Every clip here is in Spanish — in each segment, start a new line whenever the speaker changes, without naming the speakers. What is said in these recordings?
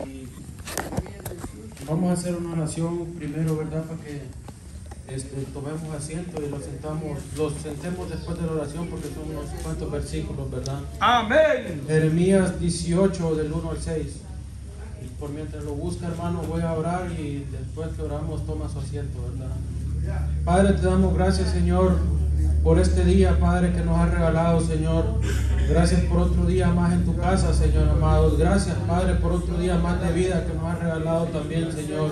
Y vamos a hacer una oración primero, ¿verdad? Para que tomemos asiento y los sentemos después de la oración, porque son unos cuantos versículos, ¿verdad?
Amén.
Jeremías 18 del 1 al 6. Y por mientras lo busca, hermano, voy a orar y después que oramos toma su asiento, ¿verdad? Padre, te damos gracias, Señor, por este día, Padre, que nos has regalado, Señor. Gracias por otro día más en tu casa, Señor amado. Gracias, Padre, por otro día más de vida que nos has regalado también, Señor.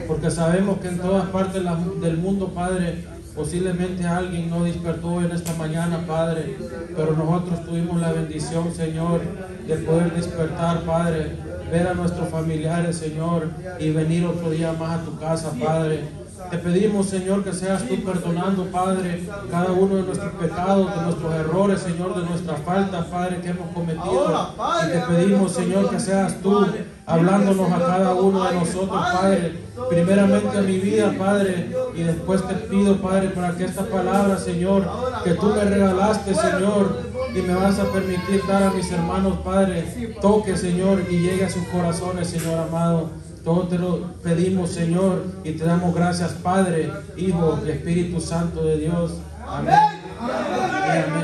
Porque sabemos que en todas partes del mundo, Padre, posiblemente alguien no despertó en esta mañana, Padre, pero nosotros tuvimos la bendición, Señor, de poder despertar, Padre, ver a nuestros familiares, Señor, y venir otro día más a tu casa, Padre. Te pedimos, Señor, que seas tú perdonando, Padre, cada uno de nuestros pecados, de nuestros errores, Señor, de nuestras faltas, Padre, que hemos cometido. Y te pedimos, Señor, que seas tú hablándonos a cada uno de nosotros, Padre. Primeramente a mi vida, Padre, y después te pido, Padre, para que esta palabra, Señor, que tú me regalaste, Señor, y me vas a permitir dar a mis hermanos, Padre, toque, Señor, y llegue a sus corazones, Señor amado. Todo te lo pedimos, Señor, y te damos gracias, Padre, Hijo y Espíritu Santo de Dios. Amén. Amén.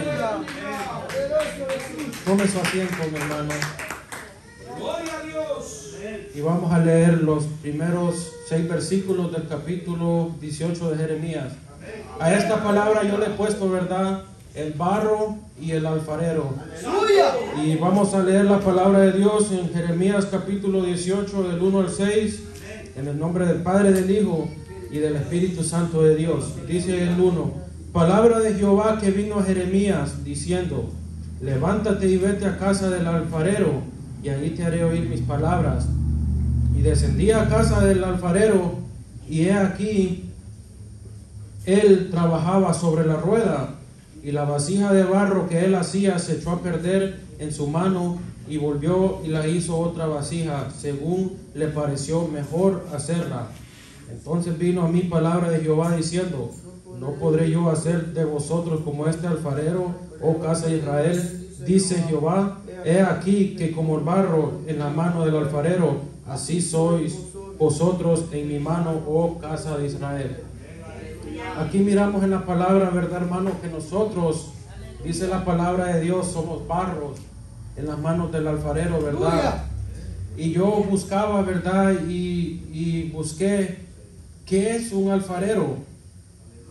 Tome su asiento, mi hermano.
Gloria a Dios.
Y vamos a leer los primeros 6 versículos del capítulo 18 de Jeremías. A esta palabra yo le he puesto, ¿verdad?, el barro y el alfarero. Y vamos a leer la palabra de Dios en Jeremías capítulo 18 del 1 al 6, en el nombre del Padre, del Hijo y del Espíritu Santo de Dios. Dice el 1: palabra de Jehová que vino a Jeremías diciendo: levántate y vete a casa del alfarero, y allí te haré oír mis palabras. Y descendí a casa del alfarero, y he aquí él trabajaba sobre la rueda, y la vasija de barro que él hacía se echó a perder en su mano, y volvió y la hizo otra vasija, según le pareció mejor hacerla. Entonces vino a mí palabra de Jehová diciendo: ¿no podré yo hacer de vosotros como este alfarero, oh casa de Israel? Dice Jehová: he aquí que como el barro en la mano del alfarero, así sois vosotros en mi mano, oh casa de Israel. Aquí miramos en la palabra, ¿verdad, hermano?, que nosotros, dice la palabra de Dios, somos barros en las manos del alfarero, ¿verdad? Y yo buscaba, ¿verdad?, y busqué qué es un alfarero.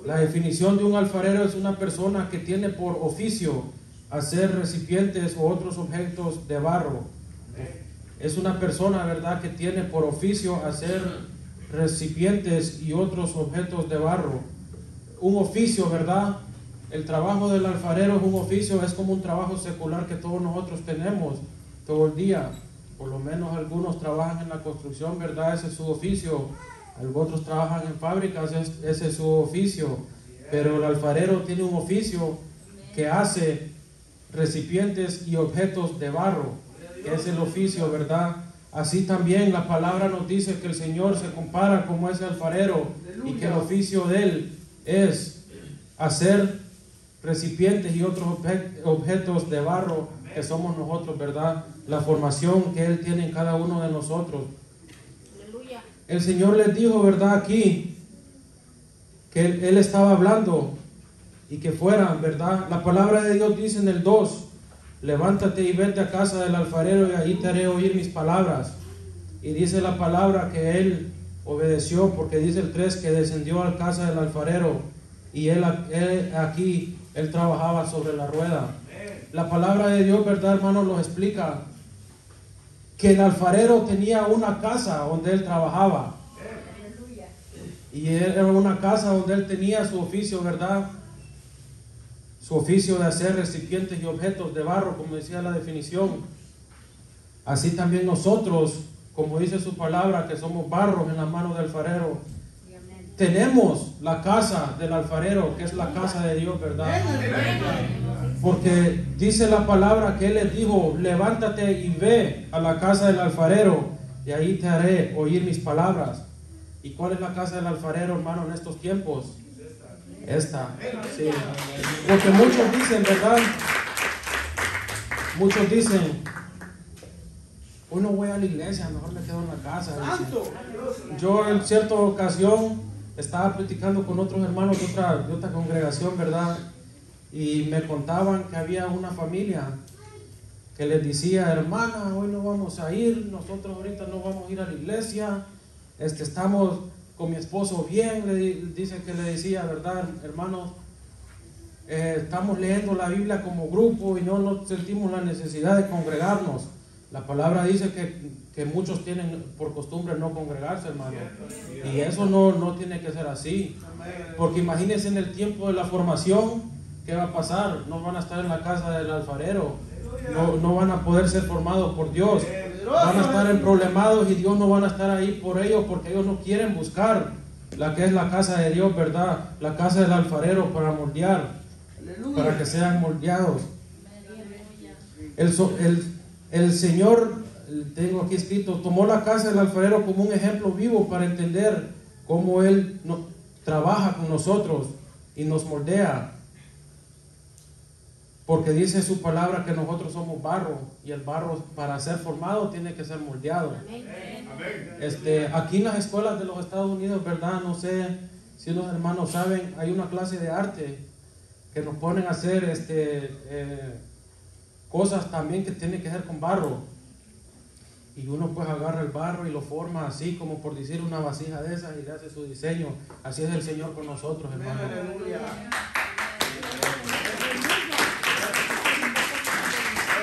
La definición de un alfarero es una persona que tiene por oficio hacer recipientes o otros objetos de barro. Es una persona, ¿verdad?, que tiene por oficio hacer recipientes y otros objetos de barro. Un oficio, ¿verdad? El trabajo del alfarero es un oficio, es como un trabajo secular que todos nosotros tenemos todo el día. Por lo menos algunos trabajan en la construcción, ¿verdad? Ese es su oficio. Otros trabajan en fábricas, ese es su oficio. Pero el alfarero tiene un oficio que hace recipientes y objetos de barro, que es el oficio, ¿verdad? Así también la palabra nos dice que el Señor se compara como ese alfarero y que el oficio de Él es hacer recipientes y otros objetos de barro, que somos nosotros, ¿verdad? La formación que Él tiene en cada uno de nosotros.
Aleluya.
El Señor les dijo, ¿verdad?, aquí, que Él estaba hablando y que fueran, ¿verdad? La palabra de Dios dice en el 2: levántate y vete a casa del alfarero, y ahí te haré oír mis palabras. Y dice la palabra que Él obedeció, porque dice el 3 que descendió a la casa del alfarero, y él trabajaba sobre la rueda. La palabra de Dios, ¿verdad, hermano?, nos explica que el alfarero tenía una casa donde él trabajaba. Y era una casa donde él tenía su oficio, ¿verdad? Su oficio de hacer recipientes y objetos de barro, como decía la definición. Así también nosotros, como dice su palabra, que somos barros en las manos del alfarero, tenemos la casa del alfarero, que es la casa de Dios, ¿verdad? Porque dice la palabra que Él les dijo: levántate y ve a la casa del alfarero, y ahí te haré oír mis palabras. ¿Y cuál es la casa del alfarero, hermano, en estos tiempos? Esta, sí. Porque muchos dicen, ¿verdad? Muchos dicen, hoy no voy a la iglesia, mejor me quedo en la casa. Yo en cierta ocasión estaba platicando con otros hermanos de otra congregación, ¿verdad? Y me contaban que había una familia que les decía, hermana, hoy no vamos a ir, nosotros ahorita no vamos a ir a la iglesia, estamos con mi esposo bien, dice que le decía, ¿verdad, hermanos? Estamos leyendo la Biblia como grupo y no sentimos la necesidad de congregarnos. La palabra dice que muchos tienen por costumbre no congregarse, hermano. Y eso no tiene que ser así. Porque imagínense en el tiempo de la formación, ¿qué va a pasar? No van a estar en la casa del alfarero. No van a poder ser formados por Dios. Van a estar en problemados y Dios no van a estar ahí por ellos porque ellos no quieren buscar la que es la casa de Dios, ¿verdad? La casa del alfarero para moldear, para que sean moldeados. El Señor, tengo aquí escrito, tomó la casa del alfarero como un ejemplo vivo para entender cómo Él trabaja con nosotros y nos moldea. Porque dice su palabra que nosotros somos barro y el barro para ser formado tiene que ser moldeado. Aquí en las escuelas de los Estados Unidos, ¿verdad? No sé si los hermanos saben, hay una clase de arte que nos ponen a hacer cosas también que tienen que ver con barro. Y uno pues agarra el barro y lo forma así como por decir una vasija de esas y le hace su diseño. Así es el Señor con nosotros, hermano.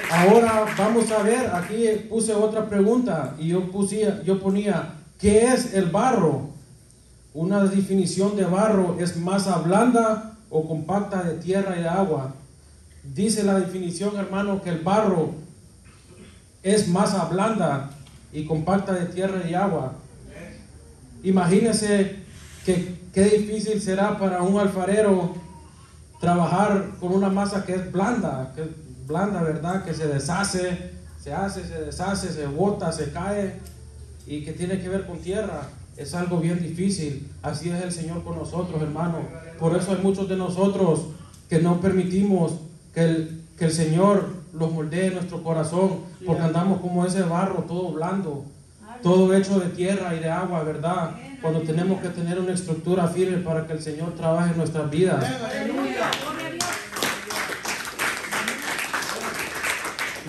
Ahora vamos a ver, aquí puse otra pregunta y yo ponía, ¿qué es el barro? Una definición de barro es masa blanda o compacta de tierra y de agua. Dice la definición, hermano, que el barro es masa blanda y compacta de tierra y agua. Imagínense qué difícil será para un alfarero trabajar con una masa que es blanda, ¿verdad? Que se deshace, se deshace, se bota, se cae y que tiene que ver con tierra. Es algo bien difícil. Así es el Señor con nosotros, hermano. Por eso hay muchos de nosotros que no permitimos que el Señor los moldee en nuestro corazón, porque andamos como ese barro todo blando, todo hecho de tierra y de agua, ¿verdad? Cuando tenemos que tener una estructura firme para que el Señor trabaje en nuestras vidas.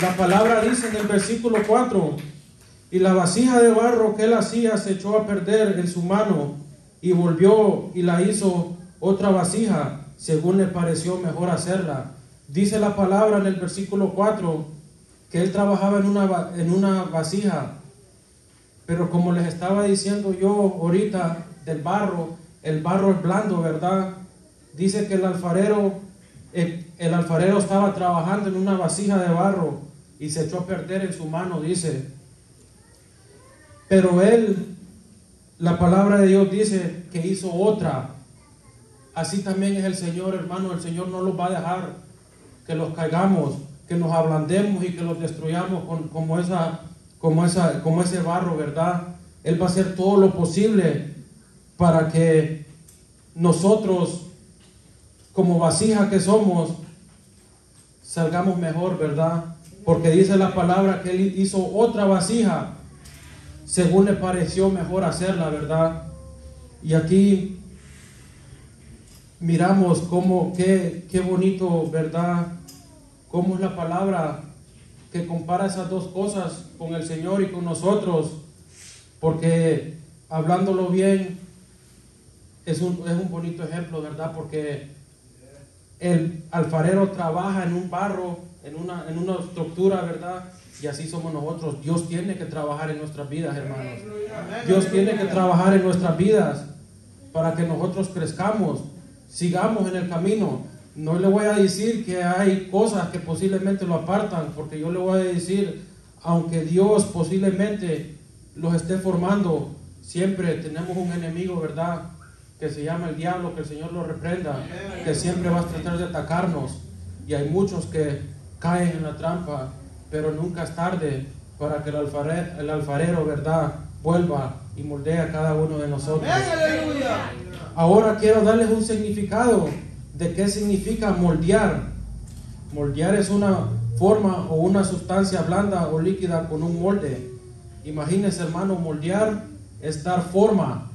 La palabra dice en el versículo 4, y la vasija de barro que él hacía se echó a perder en su mano, y volvió y la hizo otra vasija, según le pareció mejor hacerla. Dice la palabra en el versículo 4, que él trabajaba en una vasija, pero como les estaba diciendo yo ahorita del barro, el barro es blando, ¿verdad? Dice que el alfarero estaba trabajando en una vasija de barro y se echó a perder en su mano, dice. Pero él, la palabra de Dios dice que hizo otra. Así también es el Señor, hermano. El Señor no los va a dejar que los caigamos, que nos ablandemos y que los destruyamos como ese barro, ¿verdad? Él va a hacer todo lo posible para que nosotros, como vasija que somos, salgamos mejor, ¿verdad? Porque dice la palabra que él hizo otra vasija según le pareció mejor hacerla, ¿verdad? Y aquí miramos qué bonito, ¿verdad? Cómo es la palabra que compara esas dos cosas con el Señor y con nosotros, porque hablándolo bien es un bonito ejemplo, ¿verdad? Porque el alfarero trabaja en un barro, en una estructura, ¿verdad? Y así somos nosotros. Dios tiene que trabajar en nuestras vidas, hermanos. Dios tiene que trabajar en nuestras vidas para que nosotros crezcamos, sigamos en el camino. No le voy a decir que hay cosas que posiblemente lo apartan, porque yo le voy a decir, aunque Dios posiblemente los esté formando, siempre tenemos un enemigo, ¿verdad? Que se llama el diablo, que el Señor lo reprenda, que siempre va a tratar de atacarnos. Y hay muchos que caen en la trampa, pero nunca es tarde para que el alfarero, ¿verdad?, vuelva y moldee a cada uno de nosotros. Ahora quiero darles un significado de qué significa moldear. Moldear es una forma o una sustancia blanda o líquida con un molde. Imagínense, hermano, moldear es dar forma.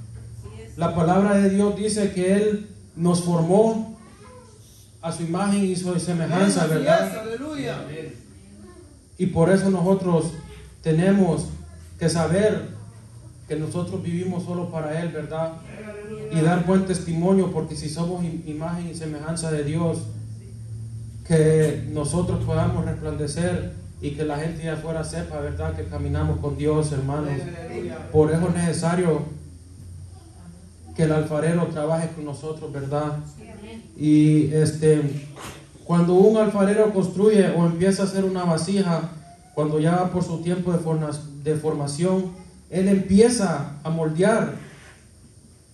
La palabra de Dios dice que Él nos formó a su imagen y su semejanza, ¿verdad?
Aleluya.
Y por eso nosotros tenemos que saber que nosotros vivimos solo para Él, ¿verdad? Y dar buen testimonio, porque si somos imagen y semejanza de Dios, que nosotros podamos resplandecer y que la gente de afuera sepa, ¿verdad?, que caminamos con Dios, hermanos. Por eso es necesario que el alfarero trabaje con nosotros, ¿verdad? Y cuando un alfarero construye o empieza a hacer una vasija, cuando ya va por su tiempo de formación, él empieza a moldear.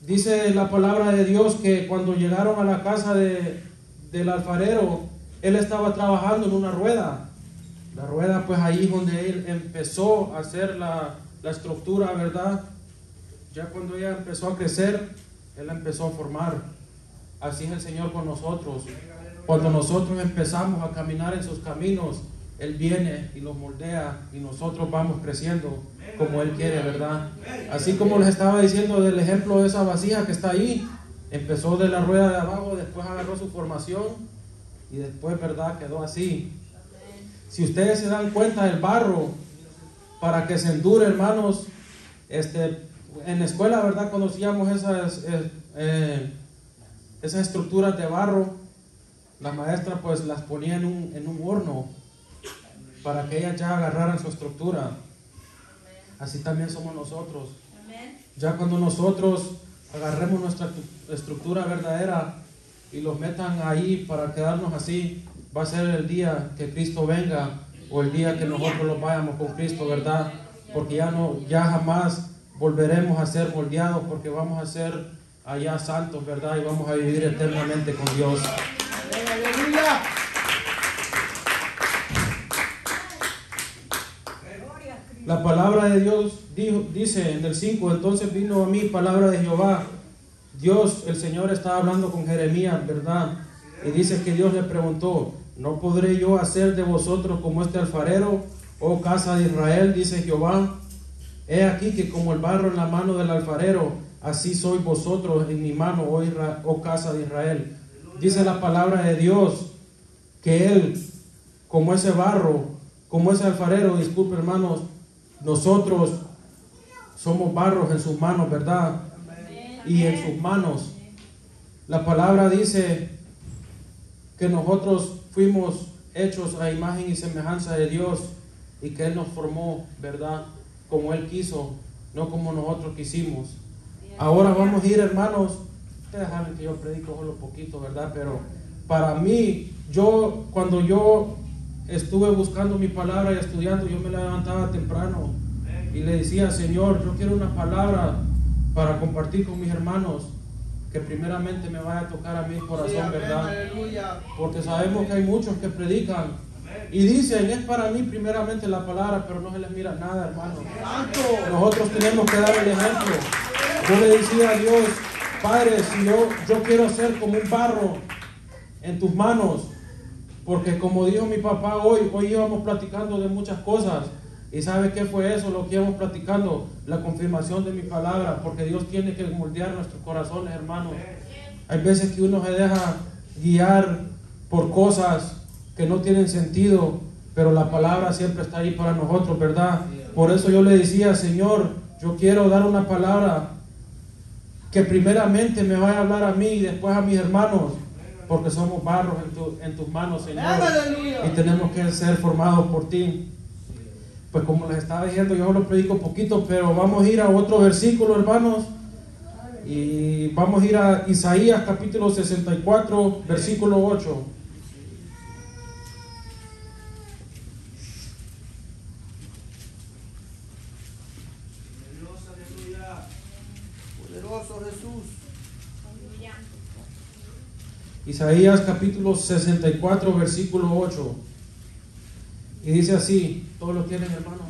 Dice la palabra de Dios que cuando llegaron a la casa del alfarero, él estaba trabajando en una rueda. La rueda, pues ahí donde él empezó a hacer la estructura, ¿verdad? Ya cuando ella empezó a crecer, él la empezó a formar. Así es el Señor con nosotros. Cuando nosotros empezamos a caminar en sus caminos, Él viene y los moldea y nosotros vamos creciendo como Él quiere, ¿verdad? Así como les estaba diciendo del ejemplo de esa vasija que está ahí, empezó de la rueda de abajo, después agarró su formación y después, ¿verdad?, quedó así. Si ustedes se dan cuenta, el barro, para que se endure, hermanos, en la escuela, ¿verdad?, conocíamos esas estructuras de barro. La maestra pues las ponía en un horno para que ellas ya agarraran su estructura. Así también somos nosotros. Ya cuando nosotros agarremos nuestra estructura verdadera y los metan ahí para quedarnos así, va a ser el día que Cristo venga o el día que nosotros los vayamos con Cristo, ¿verdad? Porque ya jamás volveremos a ser moldeados, porque vamos a ser allá santos, ¿verdad? Y vamos a vivir eternamente con Dios.
Aleluya.
La palabra de Dios dice en el 5, entonces vino a mí palabra de Jehová. Dios, el Señor, estaba hablando con Jeremías, ¿verdad? Y dice que Dios le preguntó, ¿no podré yo hacer de vosotros como este alfarero, oh casa de Israel? Dice Jehová. He aquí que como el barro en la mano del alfarero, así sois vosotros en mi mano, oh casa de Israel. Dice la palabra de Dios que Él, como ese barro, como ese alfarero, disculpe hermanos, nosotros somos barros en sus manos, ¿verdad? Y en sus manos. La palabra dice que nosotros fuimos hechos a imagen y semejanza de Dios y que Él nos formó, ¿verdad?, como Él quiso, no como nosotros quisimos. Ahora vamos a ir, hermanos, ustedes saben que yo predico solo poquito, ¿verdad? Pero para mí, cuando yo estuve buscando mi palabra y estudiando, yo me levantaba temprano y le decía, Señor, yo quiero una palabra para compartir con mis hermanos, que primeramente me vaya a tocar a mi corazón, ¿verdad? Porque sabemos que hay muchos que predican y dicen, es para mí primeramente la palabra, pero no se les mira nada, hermano. Nosotros tenemos que dar el ejemplo. Yo le decía a Dios, Padre, si yo quiero ser como un barro en tus manos, porque como dijo mi papá hoy íbamos platicando de muchas cosas. ¿Y sabe qué fue eso? Lo que íbamos platicando, la confirmación de mi palabra, porque Dios tiene que moldear nuestros corazones, hermanos. Hay veces que uno se deja guiar por cosas que no tienen sentido, pero la palabra siempre está ahí para nosotros, ¿verdad? Por eso yo le decía, Señor, yo quiero dar una palabra que primeramente me vaya a hablar a mí y después a mis hermanos, porque somos barros en tus manos, Señor, y tenemos que ser formados por ti. Pues como les estaba diciendo, yo lo predico poquito, pero vamos a ir a otro versículo, hermanos, y vamos a ir a Isaías capítulo 64, versículo 8.
Poderoso Jesús.
Isaías capítulo 64, versículo 8. Y dice así, ¿todos lo tienen, hermanos?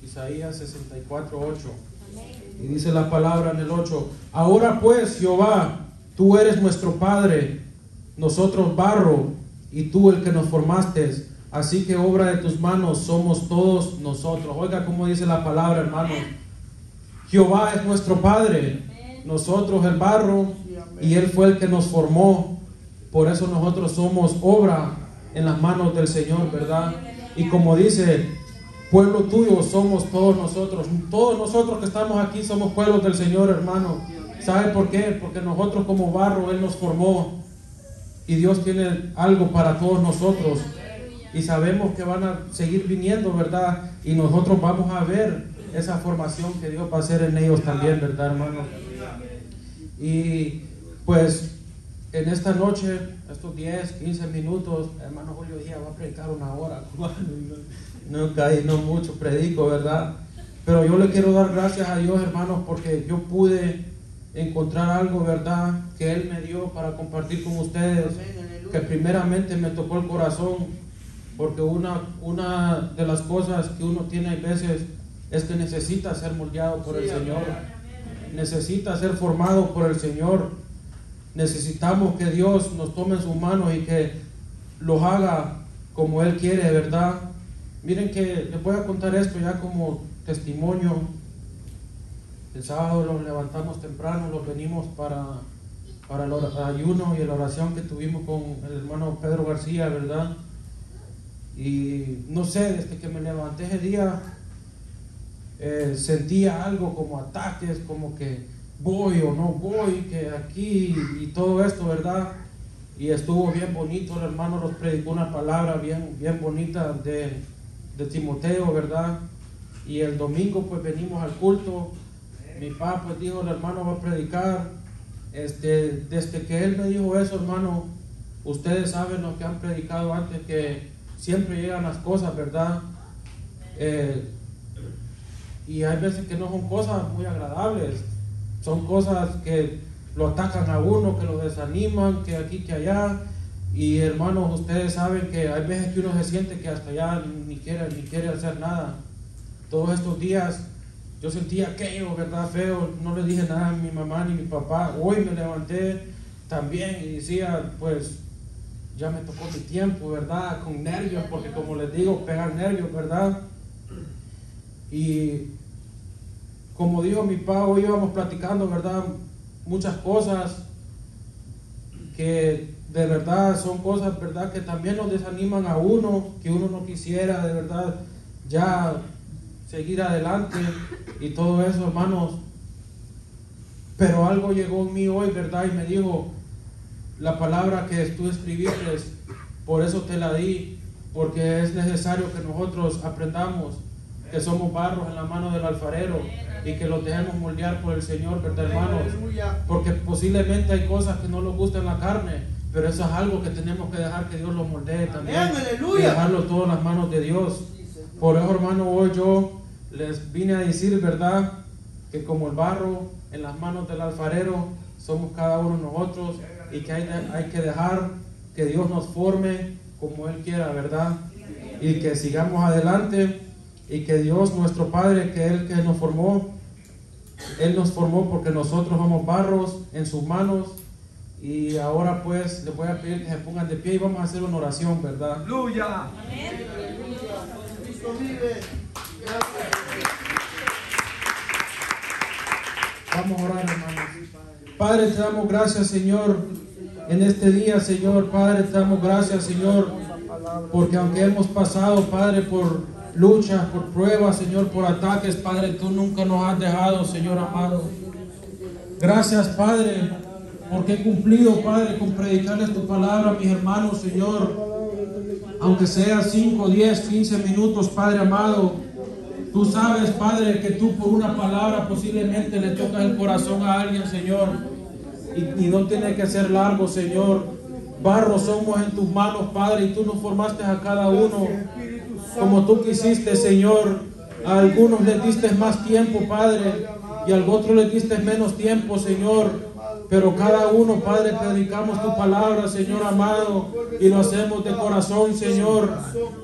Isaías 64, 8. Y dice la palabra en el 8, ahora pues, Jehová, tú eres nuestro Padre, nosotros barro, y tú el que nos formaste. Así que obra de tus manos somos todos nosotros. Oiga cómo dice la palabra, hermano. Jehová es nuestro Padre, nosotros el barro, y Él fue el que nos formó. Por eso nosotros somos obra en las manos del Señor, ¿verdad? Y como dice, pueblo tuyo somos todos nosotros. Todos nosotros que estamos aquí somos pueblos del Señor, hermano. ¿Sabe por qué? Porque nosotros como barro Él nos formó. Y Dios tiene algo para todos nosotros. Y sabemos que van a seguir viniendo, ¿verdad? Y nosotros vamos a ver esa formación que Dios va a hacer en ellos también, ¿verdad, hermano? Y pues en esta noche, estos 10, 15 minutos, hermano Julio Díaz va a predicar 1 hora. No mucho predico, ¿verdad? Pero yo le quiero dar gracias a Dios, hermanos, porque yo pude encontrar algo, ¿verdad?, que Él me dio para compartir con ustedes, que primeramente me tocó el corazón. Porque una de las cosas que uno tiene a veces es que necesita ser moldeado por el Señor. Necesita ser formado por el Señor. Necesitamos que Dios nos tome en sus manos y que los haga como Él quiere, ¿verdad? Miren que les voy a contar esto ya como testimonio. El sábado los levantamos temprano, los venimos para el ayuno y la oración que tuvimos con el hermano Pedro García, ¿verdad? Y no sé, desde que me levanté ese día sentía algo como ataques, como que voy o no voy, que aquí y todo esto, ¿verdad? Y estuvo bien bonito, el hermano nos predicó una palabra bien bonita de Timoteo, ¿verdad? Y el domingo pues venimos al culto. Mi papá pues dijo, el hermano va a predicar. Desde que él me dijo eso, hermano, ustedes saben lo que han predicado antes, que siempre llegan las cosas, ¿verdad? Y hay veces que no son cosas muy agradables, son cosas que lo atacan a uno, que lo desaniman, que aquí, que allá. Y hermanos, ustedes saben que hay veces que uno se siente que hasta ya ni quiere hacer nada. Todos estos días yo sentía aquello, ¿verdad? Feo, no le dije nada a mi mamá ni a mi papá. Hoy me levanté también y decía, pues ya me tocó mi tiempo, ¿verdad? Con nervios, porque como les digo, pegan nervios, ¿verdad? Y como dijo mi papá, hoy íbamos platicando, ¿verdad? Muchas cosas que de verdad son cosas, ¿verdad?, que también nos desaniman a uno, que uno no quisiera de verdad ya seguir adelante y todo eso, hermanos. Pero algo llegó en mí hoy, ¿verdad? Y me dijo, la palabra que tú escribiste, por eso te la di, porque es necesario que nosotros aprendamos que somos barros en la mano del alfarero y que los dejemos moldear por el Señor, ¿verdad, hermanos? Porque posiblemente hay cosas que no nos gustan en la carne, pero eso es algo que tenemos que dejar que Dios lo moldee también y dejarlo todo en las manos de Dios. Por eso, hermano, hoy yo les vine a decir, ¿verdad?, que como el barro en las manos del alfarero somos cada uno de nosotros y que hay que dejar que Dios nos forme como Él quiera, ¿verdad? Y que sigamos adelante y que Dios, nuestro Padre, que Él que nos formó, Él nos formó porque nosotros somos barros en sus manos. Y ahora pues les voy a pedir que se pongan de pie y vamos a hacer una oración, ¿verdad?
¡Aleluya!
Cristo vive.
Vamos a orar, hermanos. Padre, te damos gracias, Señor, en este día, Señor. Padre, te damos gracias, Señor, porque aunque hemos pasado, Padre, por luchas, por pruebas, Señor, por ataques, Padre, tú nunca nos has dejado, Señor amado. Gracias, Padre, porque he cumplido, Padre, con predicarles tu palabra a mis hermanos, Señor. Aunque sea 5, 10, 15 minutos, Padre amado. Tú sabes, Padre, que tú por una palabra posiblemente le tocas el corazón a alguien, Señor. Y no tiene que ser largo, Señor. Barro somos en tus manos, Padre, y tú nos formaste a cada uno como tú quisiste, Señor. A algunos les diste más tiempo, Padre, y a otros les diste menos tiempo, Señor. Pero cada uno, Padre, predicamos tu palabra, Señor amado, y lo hacemos de corazón, Señor.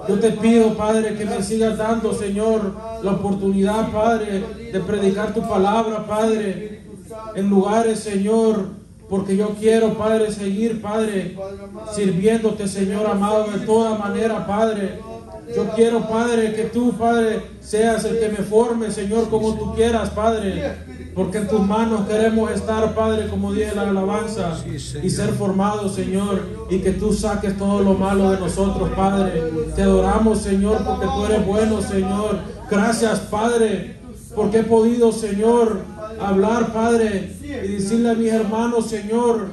Yo te pido, Padre, que me sigas dando, Señor, la oportunidad, Padre, de predicar tu palabra, Padre, en lugares, Señor, porque yo quiero, Padre, seguir, Padre, sirviéndote, Señor amado, de toda manera, Padre. Yo quiero, Padre, que tú, Padre, seas el que me forme, Señor, como tú quieras, Padre. Porque en tus manos queremos estar, Padre, como dice la alabanza, y ser formados, Señor, y que tú saques todo lo malo de nosotros, Padre. Te adoramos, Señor, porque tú eres bueno, Señor. Gracias, Padre, porque he podido, Señor, hablar, Padre, y decirle a mis hermanos, Señor,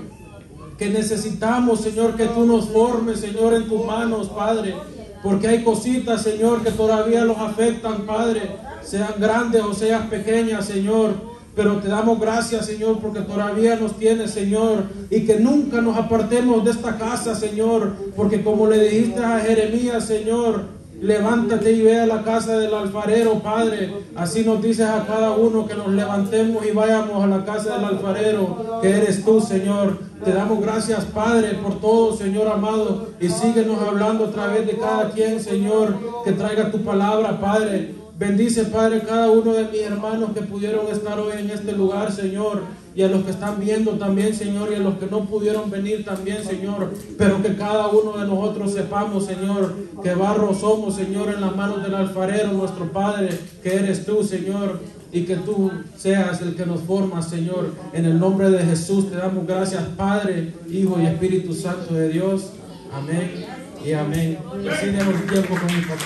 que necesitamos, Señor, que tú nos formes, Señor, en tus manos, Padre. Porque hay cositas, Señor, que todavía los afectan, Padre, sean grandes o sean pequeñas, Señor. Pero te damos gracias, Señor, porque todavía nos tienes, Señor, y que nunca nos apartemos de esta casa, Señor, porque como le dijiste a Jeremías, Señor, levántate y ve a la casa del alfarero, Padre. Así nos dices a cada uno que nos levantemos y vayamos a la casa del alfarero, que eres tú, Señor. Te damos gracias, Padre, por todo, Señor amado, y síguenos hablando a través de cada quien, Señor, que traiga tu palabra, Padre. Bendice, Padre, cada uno de mis hermanos que pudieron estar hoy en este lugar, Señor, y a los que están viendo también, Señor, y a los que no pudieron venir también, Señor, pero que cada uno de nosotros sepamos, Señor, que barro somos, Señor, en las manos del alfarero, nuestro Padre, que eres tú, Señor, y que tú seas el que nos formas, Señor. En el nombre de Jesús te damos gracias, Padre, Hijo y Espíritu Santo de Dios. Amén y amén. Y así demos tiempo con mi papá.